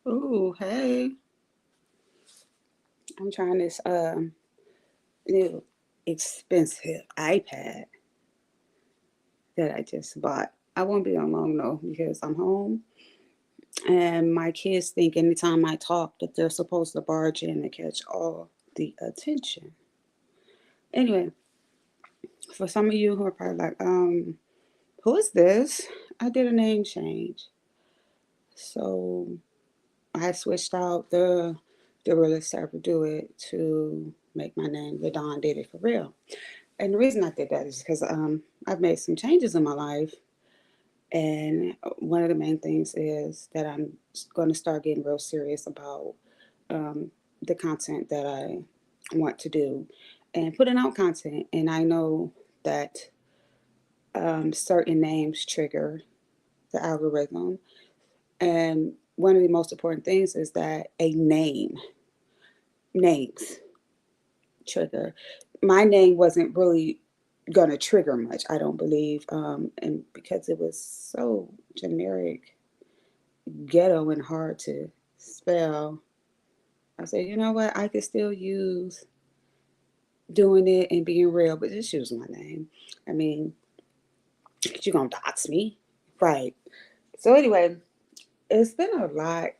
Ooh, hey. I'm trying this new expensive iPad that I just bought. I won't be on long though because I'm home and my kids think anytime I talk that they're supposed to barge in and catch all the attention. Anyway, for some of you who are probably like, who is this? I did a name change. So I switched out the realest to ever do it to make my name LaDon Did It For Real. And the reason I did that is because I've made some changes in my life. And one of the main things is that I'm going to start getting real serious about um, the content that I want to do and putting out content. And I know that certain names trigger the algorithm. And one of the most important things is that names trigger. My name wasn't really gonna trigger much, I don't believe, and because it was so generic, ghetto, and hard to spell, I said, you know what, I could still use doing it and being real, but just use my name. I mean, you're gonna dox me, right? So anyway, it's been a lot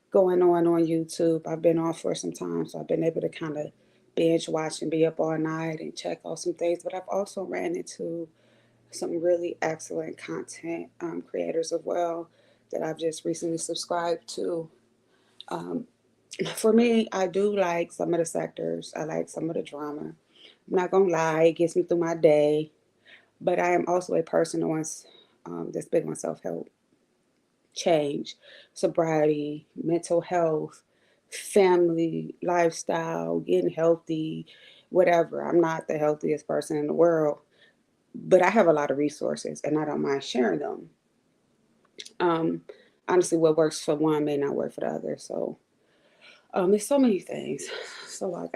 going on YouTube. I've been off for some time, so I've been able to kind of binge watch and be up all night and check out some things. But I've also ran into some really excellent content creators as well that I've just recently subscribed to. Um, for me, I do like some of the sectors. I like some of the drama. I'm not gonna lie, it gets me through my day. But I am also a person that's big on self help, change, sobriety, mental health, family, lifestyle, getting healthy, whatever. I'm not the healthiest person in the world, but I have a lot of resources and I don't mind sharing them. Um, Honestly, what works for one may not work for the other. So there's so many things. So like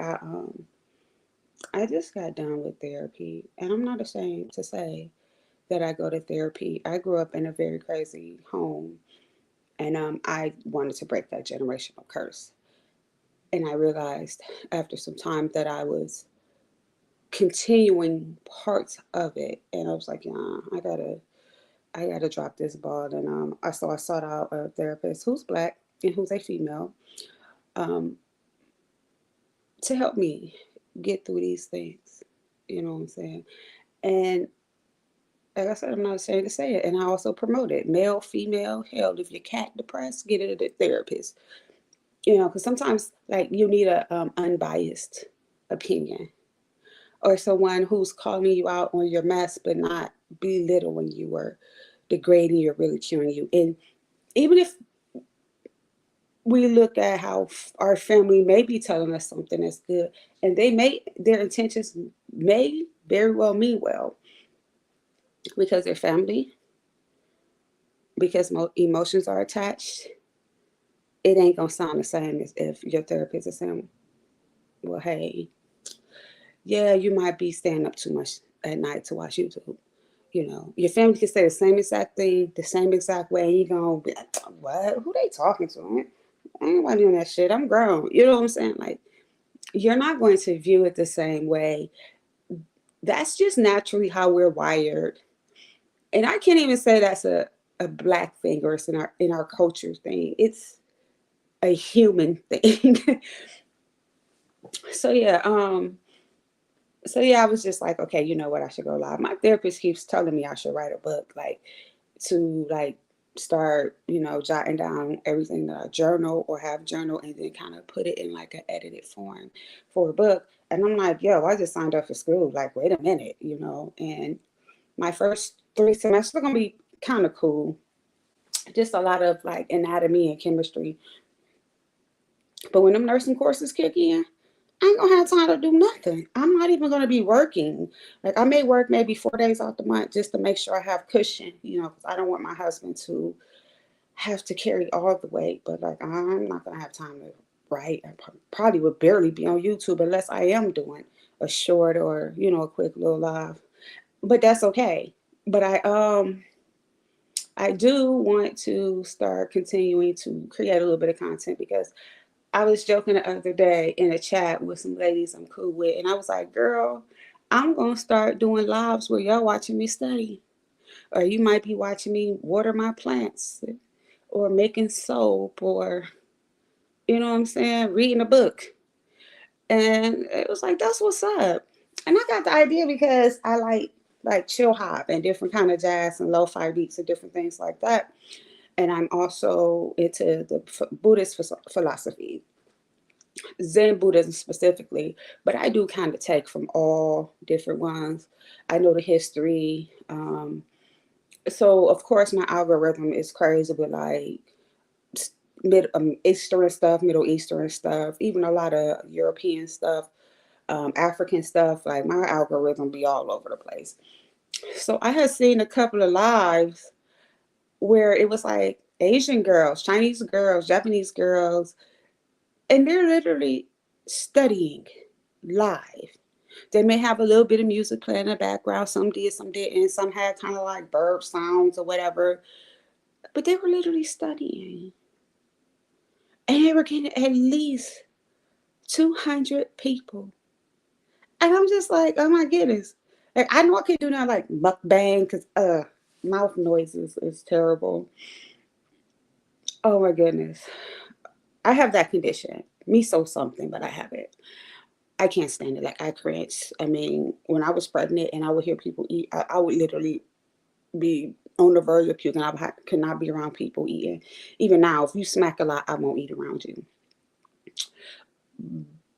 I just got done with therapy, and I'm not ashamed to say that I go to therapy. I grew up in a very crazy home, and I wanted to break that generational curse. And I realized after some time that I was continuing parts of it, and I was like, yeah, I gotta drop this ball. And I sought out a therapist who's black and who's a female, um, to help me get through these things. You know what I'm saying? And like I said, I'm not ashamed to say it. And I also promote it. Male, female, hell, if your cat depressed, get it a therapist. You know, because sometimes like you need a unbiased opinion or someone who's calling you out on your mess, but not belittling you or degrading you or ridiculing you. And even if we look at how our family may be telling us something that's good, and their intentions may very well mean well because they're family, because emotions are attached, it ain't gonna sound the same as if your therapist is saying, well, hey, yeah, you might be staying up too much at night to watch YouTube. You know, your family can say the same exact thing, the same exact way, and you gonna be like, what? Who they talking to? I ain't nobody doing that shit. I'm grown. You know what I'm saying? Like, you're not going to view it the same way. That's just naturally how we're wired. And I can't even say that's a black thing or it's in our culture thing. It's a human thing. so yeah, um, so I was just like, okay, you know what, I should go live. My therapist keeps telling me I should write a book, like to like start, jotting down everything that I journal or have journal and then kind of put it in like an edited form for a book. And I'm like, yo, I just signed up for school. Like, wait a minute, and my first 3 semesters are gonna be kind of cool. Just a lot of like anatomy and chemistry. But when them nursing courses kick in, I ain't gonna have time to do nothing. I'm not even gonna be working. Like I may work maybe 4 days out the month just to make sure I have cushion, because I don't want my husband to have to carry all the weight. But like I'm not gonna have time to write. I probably would barely be on YouTube unless I am doing a short or a quick little live. But that's okay. But I do want to start continuing to create a little bit of content because I was joking the other day in a chat with some ladies I'm cool with, and I was like, girl, I'm gonna start doing lives where y'all watching me study, or you might be watching me water my plants, or making soap, or you know what I'm saying, reading a book. And it was like, that's what's up. And I got the idea because I like chill hop and different kind of jazz and lo-fi beats and different things like that. And I'm also into the Buddhist philosophy, Zen Buddhism specifically, but I do kind of take from all different ones. I know the history. So of course my algorithm is crazy with like mid Eastern stuff, Middle Eastern stuff, even a lot of European stuff, African stuff. Like my algorithm be all over the place. So I had seen a couple of lives where it was like Asian girls, Chinese girls, Japanese girls, and they're literally studying live. They may have a little bit of music playing in the background. Some did, some didn't. Some had kind of like bird sounds or whatever. But they were literally studying. And they were getting at least 200 people. And I'm just like, oh my goodness. Like, I know I can do that like mukbang because mouth noises is terrible. Oh my goodness. I have that condition. Me so something, but I have it. I can't stand it. Like I cringe. I mean, when I was pregnant and I would hear people eat, I would literally be on the verge of puking. Could not be around people eating. Even now, if you smack a lot, I won't eat around you.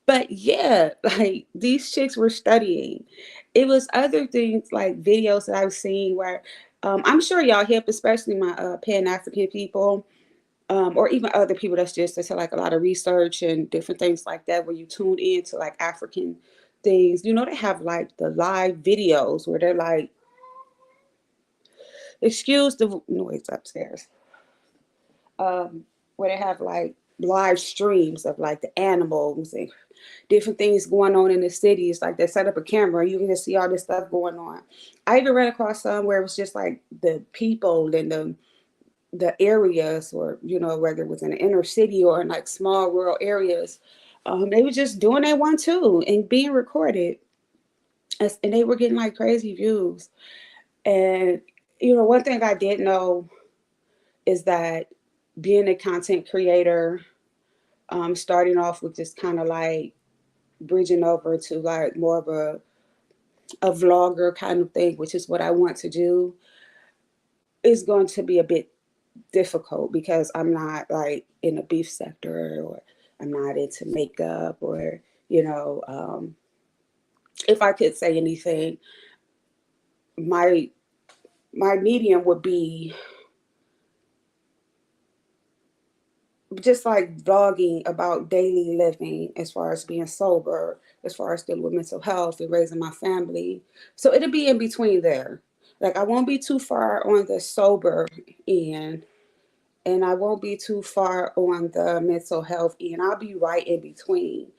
But yeah, like these chicks were studying. It was other things like videos that I've seen where I'm sure y'all hip, especially my Pan African people, or even other people that's like a lot of research and different things like that, where you tune in to like African things. You know, they have like the live videos where they're like, excuse the noise upstairs, where they have like live streams of like the animals and different things going on in the cities. Like they set up a camera, you can just see all this stuff going on. I even ran across some where it was just like the people and the areas, or you know, whether it was in the inner city or in like small rural areas, they were just doing that one too and being recorded, and they were getting like crazy views. And you know, one thing I did know is that being a content creator, starting off with just kind of like bridging over to like more of a vlogger kind of thing, which is what I want to do, is going to be a bit difficult because I'm not like in the beef sector, or I'm not into makeup, or you know, if I could say anything, my my medium would be just like vlogging about daily living, as far as being sober, as far as dealing with mental health and raising my family. So it'll be in between there. Like I won't be too far on the sober end, and I won't be too far on the mental health end. I'll be right in between.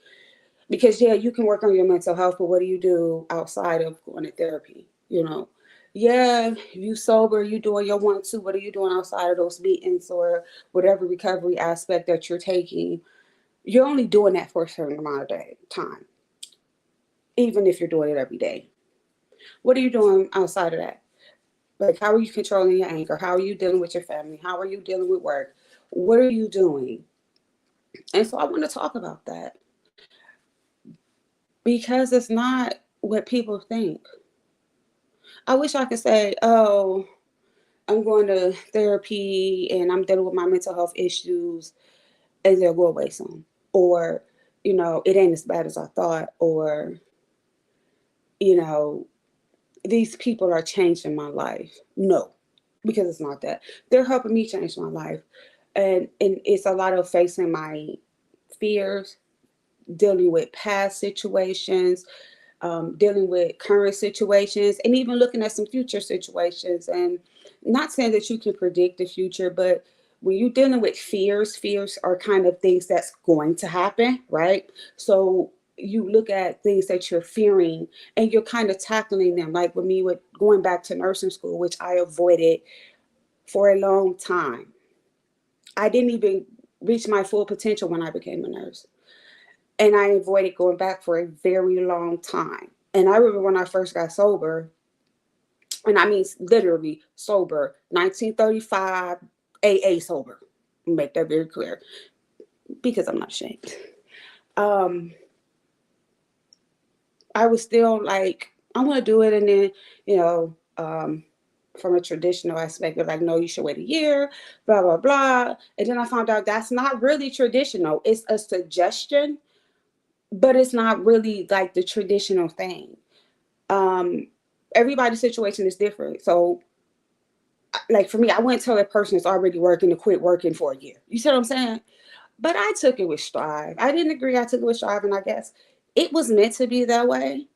Because yeah, you can work on your mental health, but what do you do outside of going to therapy? You know, yeah, you sober, you doing your one two. What are you doing outside of those meetings or whatever recovery aspect that you're taking? You're only doing that for a certain amount of time, even if you're doing it every day. What are you doing outside of that? Like, how are you controlling your anger? How are you dealing with your family? How are you dealing with work? What are you doing? And so I want to talk about that because it's not what people think. I wish I could say, oh, I'm going to therapy and I'm dealing with my mental health issues and they'll go away soon. Or, you know, it ain't as bad as I thought. Or, you know, these people are changing my life. No, because it's not that. They're helping me change my life. And it's a lot of facing my fears, dealing with past situations, dealing with current situations, and even looking at some future situations. And not saying that you can predict the future, but when you're dealing with fears, fears are kind of things that's going to happen, right? So you look at things that you're fearing and you're kind of tackling them. Like with me, with going back to nursing school, which I avoided for a long time. I didn't even reach my full potential when I became a nurse. And I avoided going back for a very long time. And I remember when I first got sober, and I mean literally sober, 1935 AA sober. Make that very clear because I'm not ashamed. Um, I was still like, I want to do it, and then you know, from a traditional aspect of like, no, you should wait a year, blah blah blah. And then I found out that's not really traditional. It's a suggestion, but it's not really like the traditional thing. Um, Everybody's situation is different. So, like for me, I wouldn't tell a person that's already working to quit working for a year. You see what I'm saying? But I took it with strive. I didn't agree. I took it with strive, and I guess it was meant to be that way,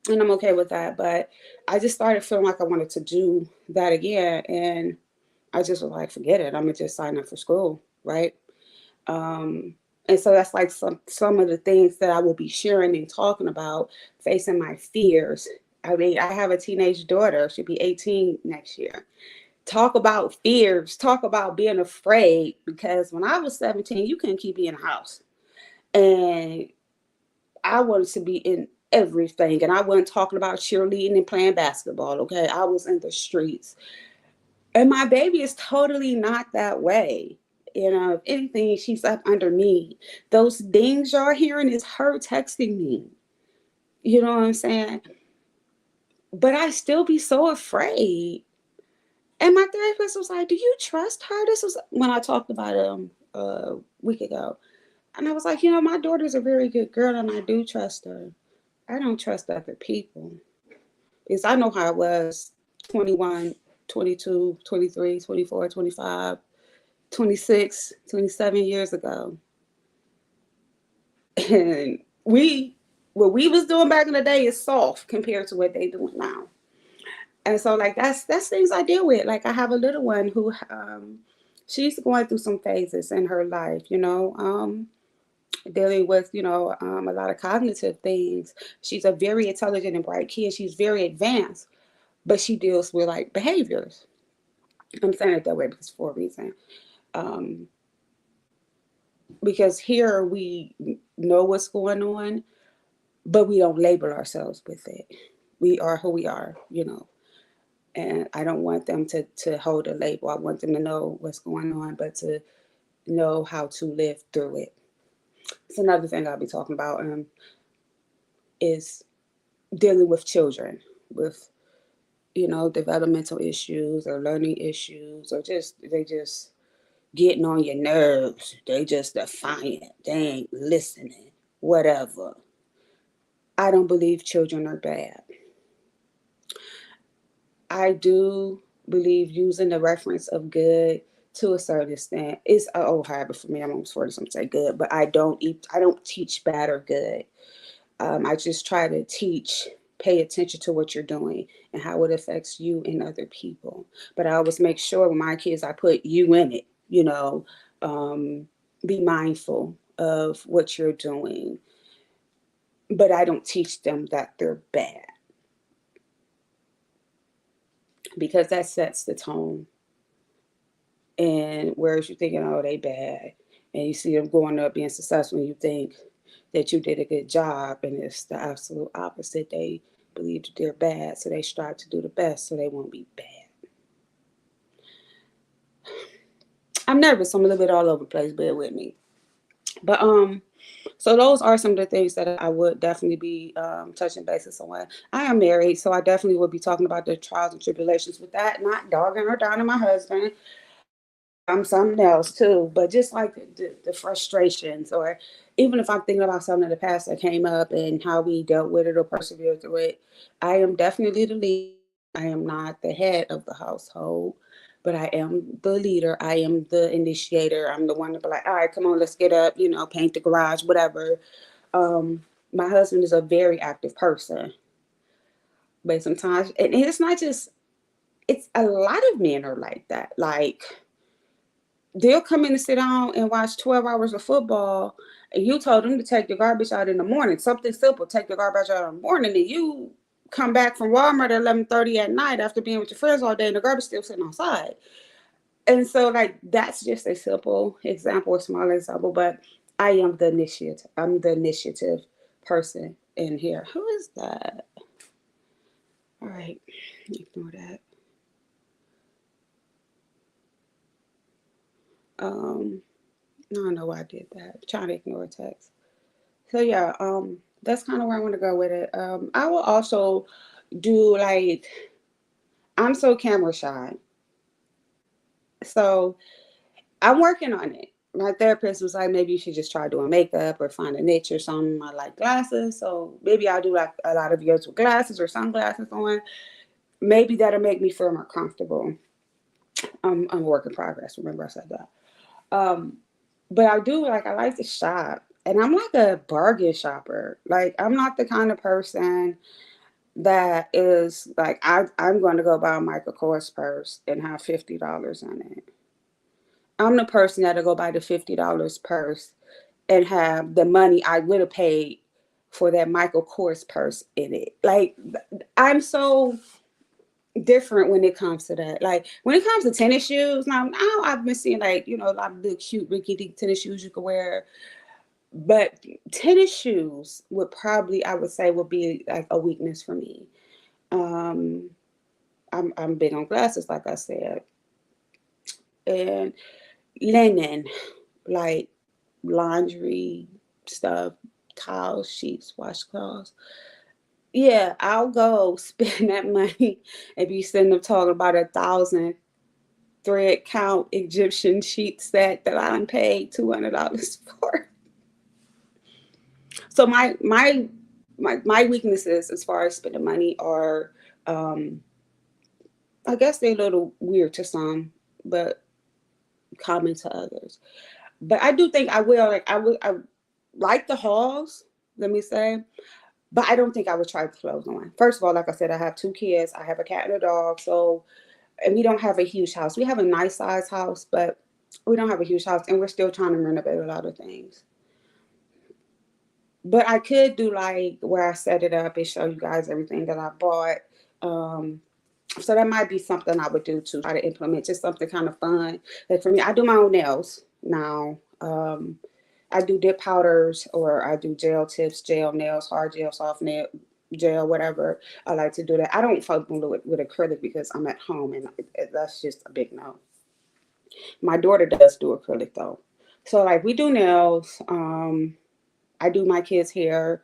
and I'm okay with that. But I just started feeling like I wanted to do that again, and I just was like, forget it. I'm gonna just sign up for school, right? Um, and so that's like some of the things that I will be sharing and talking about, facing my fears. I mean, I have a teenage daughter. She'll be 18 next year. Talk about fears. Talk about being afraid. Because when I was 17, you couldn't keep me in the house, and I wanted to be in everything. And I wasn't talking about cheerleading and playing basketball. Okay, I was in the streets. And my baby is totally not that way. You know, if anything, she's up under me. Those dings y'all hearing is her texting me. You know what I'm saying? But I still be so afraid. And my therapist was like, "Do you trust her?" This was when I talked about it a week ago. And I was like, my daughter's a very good girl and I do trust her. I don't trust other people. Because I know how I was 21, 22, 23, 24, 25. 26, 27 years ago. And what we was doing back in the day is soft compared to what they doing now. And so like that's things I deal with. Like I have a little one who she's going through some phases in her life, dealing with, a lot of cognitive things. She's a very intelligent and bright kid. She's very advanced, but she deals with like behaviors. I'm saying it that way because for a reason. Um, because here we know what's going on, but we don't label ourselves with it. We are who we are. And I don't want them to hold a label. I want them to know what's going on, but to know how to live through it. It's another thing I'll be talking about is dealing with children with, developmental issues or learning issues, or they just getting on your nerves. They just defiant. They ain't listening. Whatever. I don't believe children are bad. I do believe using the reference of good to a certain extent. It's an old habit for me. I'm almost 40, some say good, but I don't teach bad or good. I just try to teach, pay attention to what you're doing and how it affects you and other people. But I always make sure with my kids, I put you in it. Be mindful of what you're doing. But I don't teach them that they're bad because that sets the tone. And whereas you're thinking, oh, they bad, and you see them going up being successful, and you think that you did a good job, and it's the absolute opposite. They believe that they're bad, so they strive to do the best, so they won't be bad. I'm nervous. I'm a little bit all over the place. Bear with me. But so those are some of the things that I would definitely be touching bases on. I am married, so I definitely would be talking about the trials and tribulations with that, not dogging or downing my husband. I'm something else too, but just like the frustrations, or even if I'm thinking about something in the past that came up and how we dealt with it or persevered through it, I am definitely the lead. I am not the head of the household, but I am the leader. I am the initiator. I'm the one to be like, all right, come on, let's get up, paint the garage, whatever. My husband is a very active person, but sometimes, and it's not just, it's a lot of men are like that. Like, they'll come in and sit down and watch 12 hours of football, and you told them to take the garbage out in the morning. Something simple, take the garbage out in the morning, and you come back from Walmart at 11:30 at night after being with your friends all day and the garbage still sitting outside. And so like that's just a simple example, a small example, but I am the initiative. I'm the initiative person in here. Who is that? All right, ignore that. Um, I don't know why I did that. I'm trying to ignore text. So yeah, that's kind of where I want to go with it. I will also do like I'm so camera shy, so I'm working on it. My therapist was like, maybe you should just try doing makeup or find a niche or something. I like glasses, so maybe I'll do like a lot of videos with glasses or sunglasses on. Maybe that'll make me feel more comfortable. I'm a work in progress. Remember I said that. Um, but I do like I like to shop, and I'm like a bargain shopper. Like I'm not the kind of person that is like I'm going to go buy a Michael Kors purse and have $50 in it. I'm the person that'll go buy the $50 purse and have the money I would have paid for that Michael Kors purse in it. Like I'm so different when it comes to that. Like when it comes to tennis shoes, now I've been seeing like a lot of the cute Ricky D tennis shoes you can wear, but tennis shoes would probably I would say would be like a weakness for me. Um, I'm big on glasses, like I said, and linen, like laundry stuff, towels, sheets, washcloths. Yeah, I'll go spend that money and be sitting up talking about 1,000 thread count Egyptian sheet set that I done paid $200 for. So my weaknesses as far as spending money are, um, I guess they're a little weird to some, but common to others. But I do think I will I like the hauls. Let me say, but I don't think I would try the clothes on. First of all, like I said, I have two kids. I have a cat and a dog. So, and we don't have a huge house. We have a nice size house, but we don't have a huge house, and we're still trying to renovate a lot of things. But I could do like where I set it up and show you guys everything that I bought. Um, so that might be something I would do to try to implement, just something kind of fun. Like for me, I do my own nails now. I do dip powders or I do gel tips, gel nails, hard gel, soft nail, gel, whatever. I like to do that. I don't fuck with acrylic because I'm at home and that's just a big no. My daughter does do acrylic though. So like we do nails. I do my kids' hair.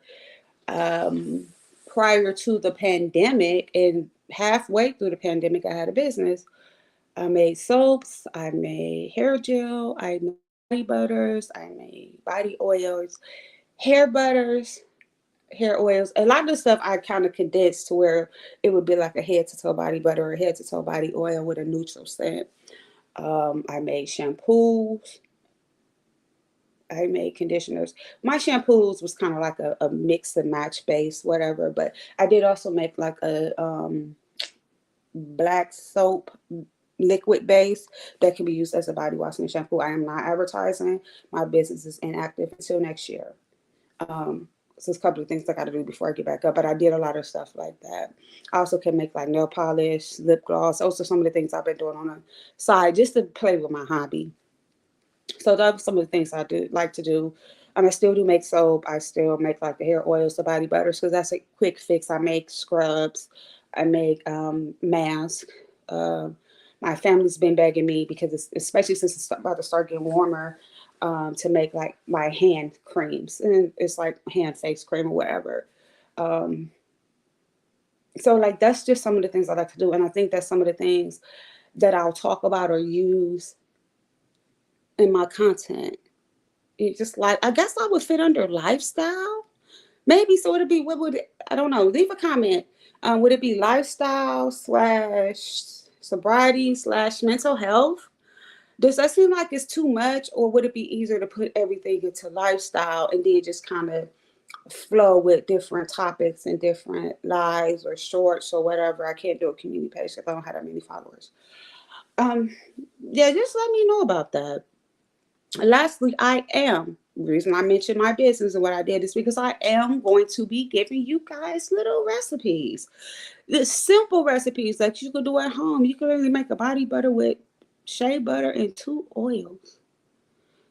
Um, Prior to the pandemic and halfway through the pandemic, I had a business. I made soaps, I made hair gel, I made body butters, I made body oils, hair butters, hair oils. A lot of the stuff I kind of condensed to where it would be like a head to toe body butter or a head to toe body oil with a neutral scent. I made shampoos. I made conditioners. My shampoos was kind of like a mix and match base, whatever. But I did also make like a black soap liquid base that can be used as a body wash and shampoo. I am not advertising. My business is inactive until next year. Um, so there's a couple of things I got to do before I get back up. But I did a lot of stuff like that. I also can make like nail polish, lip gloss. Those are some of the things I've been doing on the side just to play with my hobby. So those are some of the things I do like to do. I still do make soap. I still make like the hair oils, the body butters, because that's a quick fix. I make scrubs. I make masks. Uh, my family's been begging me because, especially since it's about to start getting warmer, to make like my hand creams, and it's like hand face cream or whatever. Um, so like that's just some of the things I like to do, and I think that's some of the things that I'll talk about or use in my content. It just like I guess I would fit under lifestyle, maybe. So it'd be what would it, I don't know. Leave a comment. Would it be lifestyle slash sobriety slash mental health? Does that seem like it's too much, or would it be easier to put everything into lifestyle and then just kind of flow with different topics and different lives or shorts or whatever? I can't do a community page because I don't have that many followers. Um, yeah, just let me know about that. Lastly, I am The reason I mentioned my business and what I did is because I am going to be giving you guys little recipes. The simple recipes that you can do at home. You can really make a body butter with shea butter and 2 oils.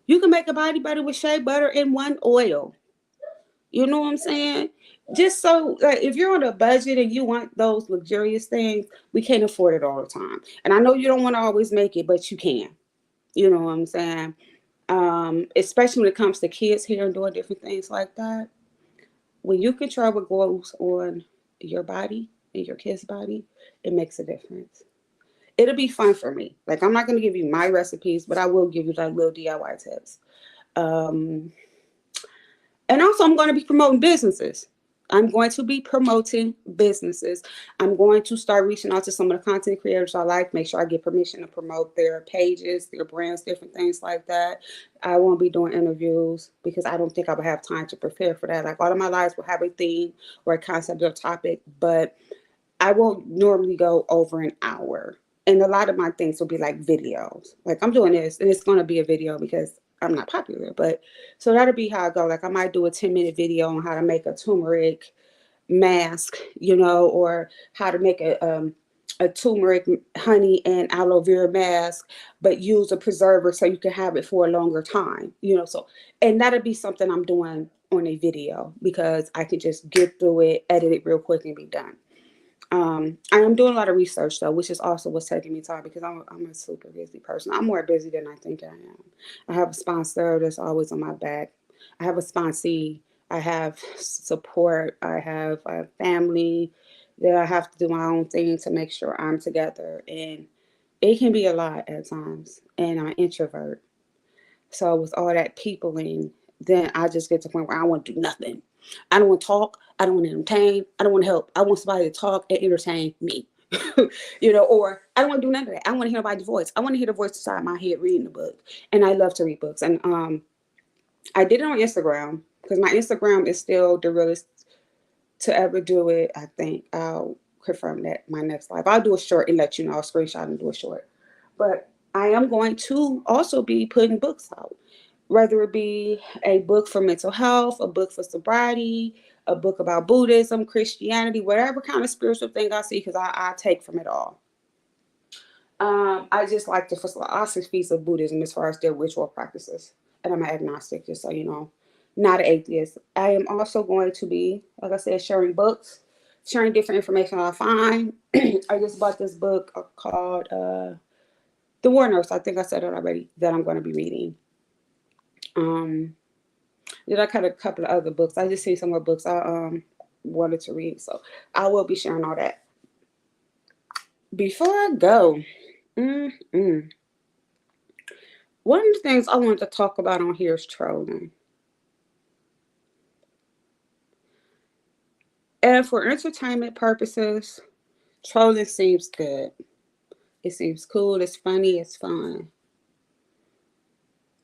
You can make a body butter with shea butter and 1 oil. You know what I'm saying? Just so, like, if you're on a budget and you want those luxurious things, we can't afford it all the time. And I know you don't want to always make it, but you can. You know what I'm saying? Especially when it comes to kids here and doing different things like that. When you control what goes on your body and your kid's body, it makes a difference. It'll be fun for me. Like, I'm not going to give you my recipes, but I will give you like little DIY tips. Um, And also, I'm going to be promoting businesses. I'm going to be promoting businesses. I'm going to start reaching out to some of the content creators I like, make sure I get permission to promote their pages, their brands, different things like that. I won't be doing interviews because I don't think I would have time to prepare for that. Like, all of my lives will have a theme or a concept or a topic, but I won't normally go over an hour. And a lot of my things will be like videos. Like, I'm doing this and it's going to be a video because I'm not popular. But so that'll be how I go. Like, I might do a 10-minute video on how to make a turmeric mask, or how to make a turmeric, honey, and aloe vera mask, but use a preserver so you can have it for a longer time. So, and that'll be something I'm doing on a video because I can just get through it, edit it real quick, and be done. I am doing a lot of research though, which is also what's taking me time because I'm a super busy person. I'm more busy than I think I am. I have a sponsor that's always on my back. I have a sponsee. I have support. I have a family that I have to do my own thing to make sure I'm together. And it can be a lot at times. And I'm an introvert. So with all that peopling, then I just get to the point where I want to do nothing. I don't want to talk. I don't want to entertain. I don't want to help. I want somebody to talk and entertain me. Or I don't want to do none of that. I want to hear nobody's voice. I want to hear the voice inside my head reading the book. And I love to read books. And I did it on Instagram because my Instagram is still the realest to ever do it. I think I'll confirm that my next live. I'll do a short and let you know. I'll screenshot and do a short. But I am going to also be putting books out, whether it be a book for mental health, a book for sobriety, a book about Buddhism, Christianity, whatever kind of spiritual thing I see, because I take from it all. I just like the philosophies of Buddhism as far as their ritual practices. And I'm an agnostic, just so you know, not an atheist. I am also going to be, like I said, sharing books, sharing different information I find. I just bought this book called The War Nurse. I think I said it already, that I'm going to be reading. Then I got a couple of other books. I just seen some more books I wanted to read, so I will be sharing all that. Before I go, mm-mm. One of the things I wanted to talk about on here is trolling. And for entertainment purposes, trolling seems good. It seems cool, it's funny, it's fun.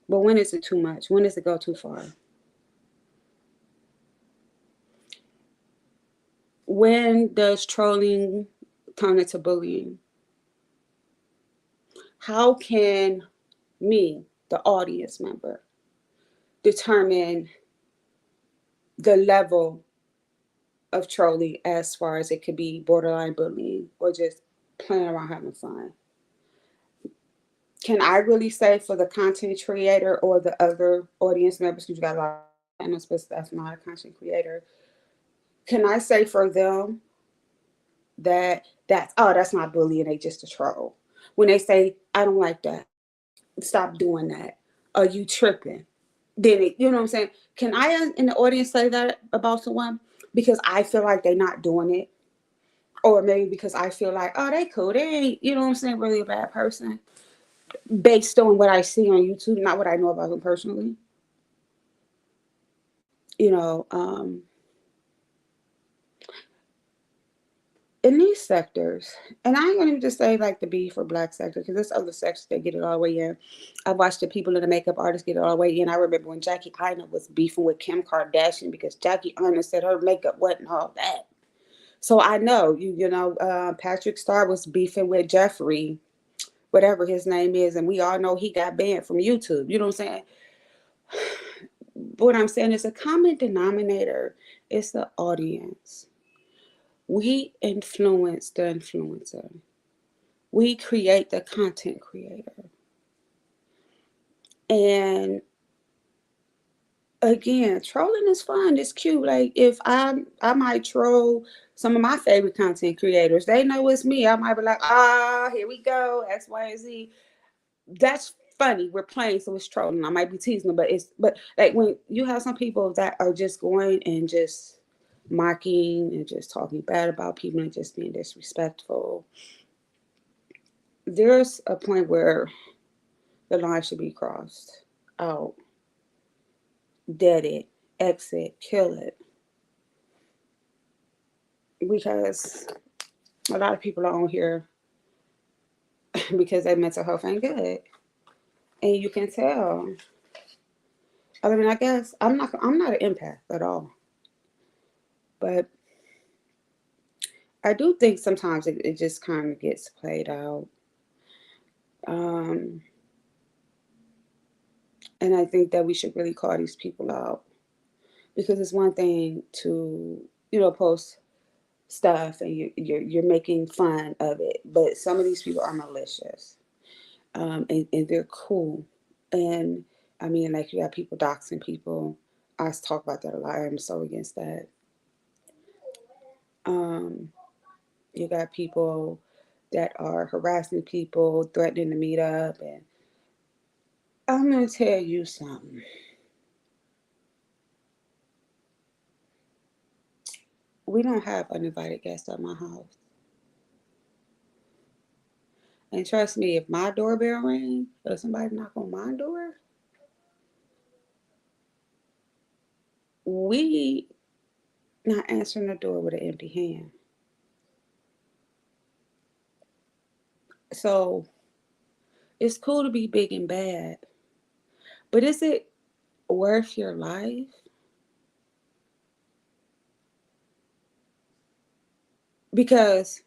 But when is it too much? When does it go too far? When does trolling turn into bullying? How can me, the audience member, determine the level of trolling as far as it could be borderline bullying or just playing around having fun? Can I really say for the content creator or the other audience members, because you got a lot of channels, but that's not a content creator? Can I say for them that that's not bullying, they just a troll? When they say, I don't like that, stop doing that. Are you tripping? Then you know what I'm saying? Can I in the audience say that about someone because I feel like they're not doing it, or maybe because I feel like, oh, they cool, they ain't, you know what I'm saying, really a bad person, based on what I see on YouTube, not what I know about them personally. You know, in these sectors, and I ain't gonna even just say like the beef or black sector, because there's other sectors that get it all the way in. I watched the people in the makeup artists get it all the way in. I remember when Jackie Aina was beefing with Kim Kardashian because Jackie Aina said her makeup wasn't all that. So I know Patrick Star was beefing with Jeffrey, whatever his name is, and we all know he got banned from YouTube. You know what I'm saying? what I'm saying is a common denominator is the audience. We influence the influencer. We create the content creator. And again, trolling is fun. It's cute. Like if I might troll some of my favorite content creators. They know it's me. I might be like, here we go, X, Y, and Z. That's funny. We're playing, so it's trolling. I might be teasing them, but like when you have some people that are just going and just mocking and just talking bad about people and just being disrespectful, there's a point where the line should be crossed. Out, dead it, exit, kill it. Because a lot of people are on here because their mental health ain't good, and you can tell. I mean, I guess I'm not an empath at all, but I do think sometimes it just kind of gets played out. Um, and I think that we should really call these people out because it's one thing to post stuff and you're making fun of it, but some of these people are malicious, and they're cool. And I mean, like you got people doxing people. I talk about that a lot. I'm so against that. Um, you got people that are harassing people, threatening to meet up, and I'm gonna tell you something. We don't have uninvited guests at my house, and trust me, if my doorbell rings or somebody knock on my door, we not answering the door with an empty hand. So it's cool to be big and bad, but is it worth your life? Because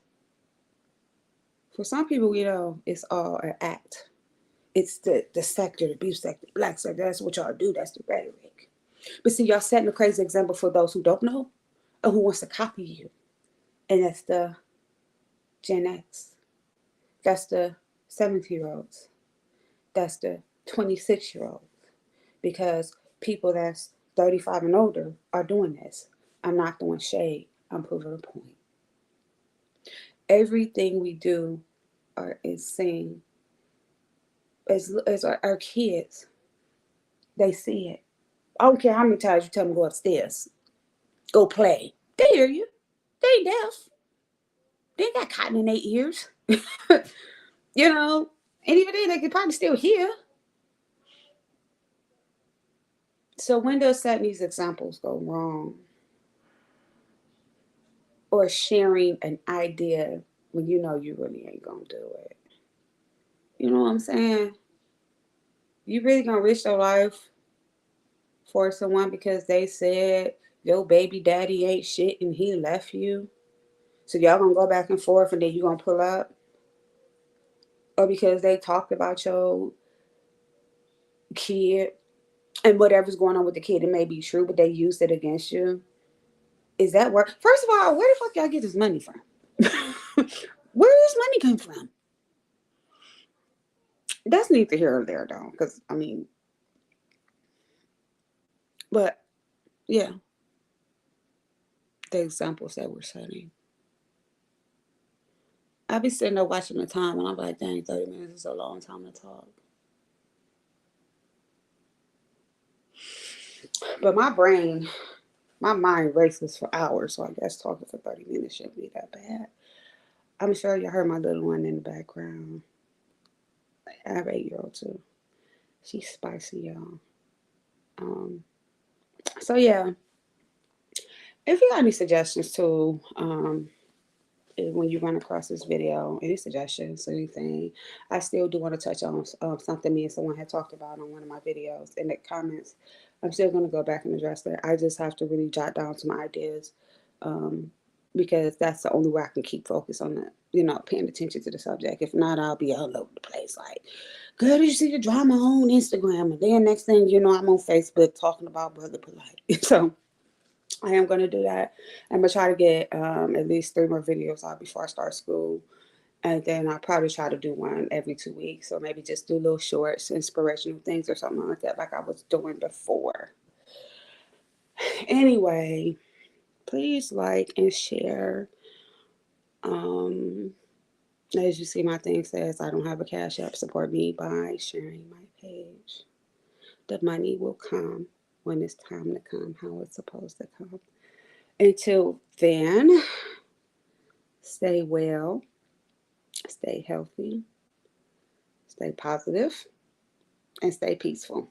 for some people, it's all an act. It's the sector, the beef sector, the black sector. That's what y'all do. That's the rhetoric. But see, y'all setting a crazy example for those who don't know or who wants to copy you. And that's the Gen X. That's the 70-year-olds. That's the 26-year-olds. Because people that's 35 and older are doing this. I'm not throwing shade. I'm proving a point. Everything we do is seen as our kids. They see it. I don't care how many times you tell them to go upstairs, go play. They hear you. They ain't deaf. They ain't got cotton in their ears. you know, and even then, they could probably still hear. So when does setting these examples go wrong? Or sharing an idea when you know you really ain't gonna do it. You know what I'm saying? You really gonna risk your life for someone because they said your baby daddy ain't shit and he left you? So y'all gonna go back and forth and then you gonna pull up? Or because they talked about your kid and whatever's going on with the kid, it may be true, but they used it against you. Is that work? First of all, where the fuck y'all get this money from? Where does money come from? That's neither here or there, though, because I mean, but yeah, the examples that we're setting. I be sitting there watching the time, and I'm like, dang, 30 minutes is a long time to talk. But my mind races for hours, so I guess talking for 30 minutes shouldn't be that bad. I'm sure you heard my little one in the background. I have an 8-year-old too. She's spicy, y'all. Um, so yeah, if you got any suggestions too, when you run across this video, any suggestions, anything, I still do want to touch on something me and someone had talked about on one of my videos in the comments. I'm still going to go back and address that. I just have to really jot down some ideas, um, because that's the only way I can keep focus on paying attention to the subject. If not, I'll be all over the place. Like, girl, did you see the drama on Instagram? And then next thing you know, I'm on Facebook talking about Brother Polite. So I am going to do that. I'm going to try to get at least 3 more videos out before I start school. And then I'll probably try to do one every 2 weeks. Or maybe just do little shorts, inspirational things or something like that, like I was doing before. Anyway, please like and share. Um, as you see, my thing says I don't have a cash app. Support me by sharing my page. The money will come when it's time to come, how it's supposed to come. Until then, stay well, stay healthy, stay positive, and stay peaceful.